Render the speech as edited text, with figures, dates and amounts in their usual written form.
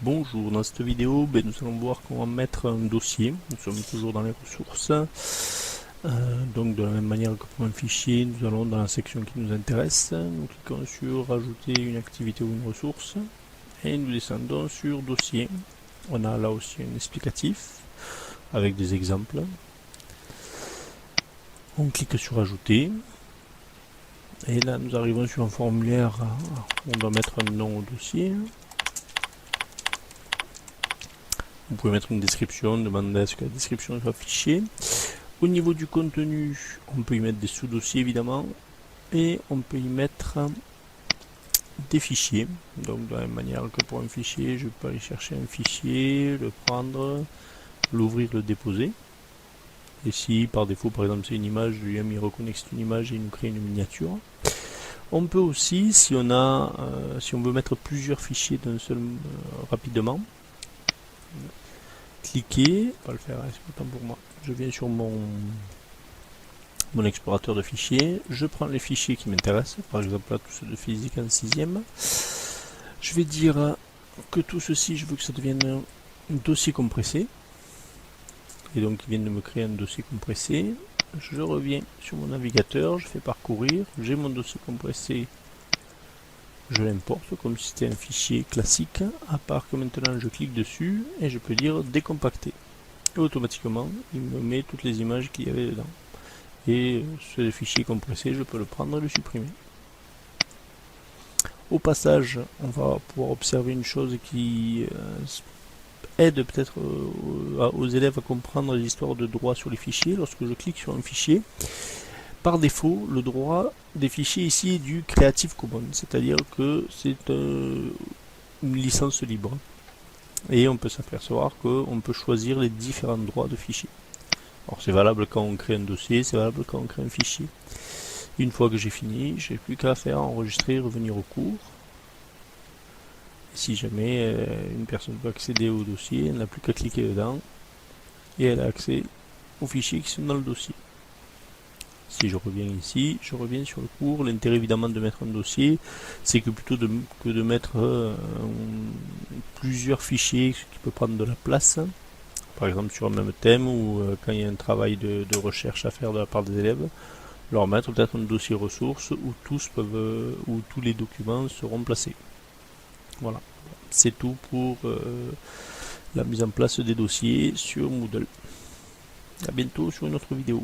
Bonjour, dans cette vidéo, nous allons voir comment mettre un dossier. Nous sommes toujours dans les ressources. Donc de la même manière que pour un fichier, nous allons dans la section qui nous intéresse. Nous cliquons sur Ajouter une activité ou une ressource et nous descendons sur Dossier. On a là aussi un explicatif avec des exemples. On clique sur Ajouter. Et là, nous arrivons sur un formulaire où on doit mettre un nom au dossier. Vous pouvez mettre une description, demander à ce que la description soit affichée. Au niveau du contenu, on peut y mettre des sous-dossiers évidemment, et on peut y mettre des fichiers. Donc de la même manière que pour un fichier, je peux aller chercher un fichier, le prendre, l'ouvrir, le déposer. Et si par défaut par exemple c'est une image, il reconnaît que c'est une image et il nous crée une miniature. On peut aussi, si on veut mettre plusieurs fichiers d'un seul rapidement, cliquer, pas le faire, c'est pas temps pour moi. Je viens sur mon explorateur de fichiers, je prends les fichiers qui m'intéressent, par exemple là tous ceux de physique en 6ème. Je vais dire que tout ceci, je veux que ça devienne un dossier compressé. Et donc il vient de me créer un dossier compressé. Je reviens sur mon navigateur, je fais parcourir, j'ai mon dossier compressé, je l'importe comme si c'était un fichier classique, à part que maintenant je clique dessus et je peux dire décompacter. Et automatiquement, il me met toutes les images qu'il y avait dedans. Et ce fichier compressé, je peux le prendre et le supprimer. Au passage, on va pouvoir observer une chose qui aide peut-être aux élèves à comprendre l'histoire de droit sur les fichiers. Lorsque je clique sur un fichier, par défaut, le droit des fichiers ici est du Creative Commons, c'est-à-dire que c'est une licence libre. Et on peut s'apercevoir qu'on peut choisir les différents droits de fichiers. Alors c'est valable quand on crée un dossier, c'est valable quand on crée un fichier. Une fois que j'ai fini, j'ai plus qu'à faire enregistrer et revenir au cours. Et si jamais une personne veut accéder au dossier, elle n'a plus qu'à cliquer dedans et elle a accès aux fichiers qui sont dans le dossier. Si je reviens ici, je reviens sur le cours. L'intérêt évidemment de mettre un dossier, c'est que plutôt que de mettre plusieurs fichiers, ce qui peut prendre de la place, par exemple sur un même thème ou quand il y a un travail de recherche à faire de la part des élèves, leur mettre peut-être un dossier ressources où où tous les documents seront placés. Voilà, c'est tout pour la mise en place des dossiers sur Moodle. A bientôt sur une autre vidéo.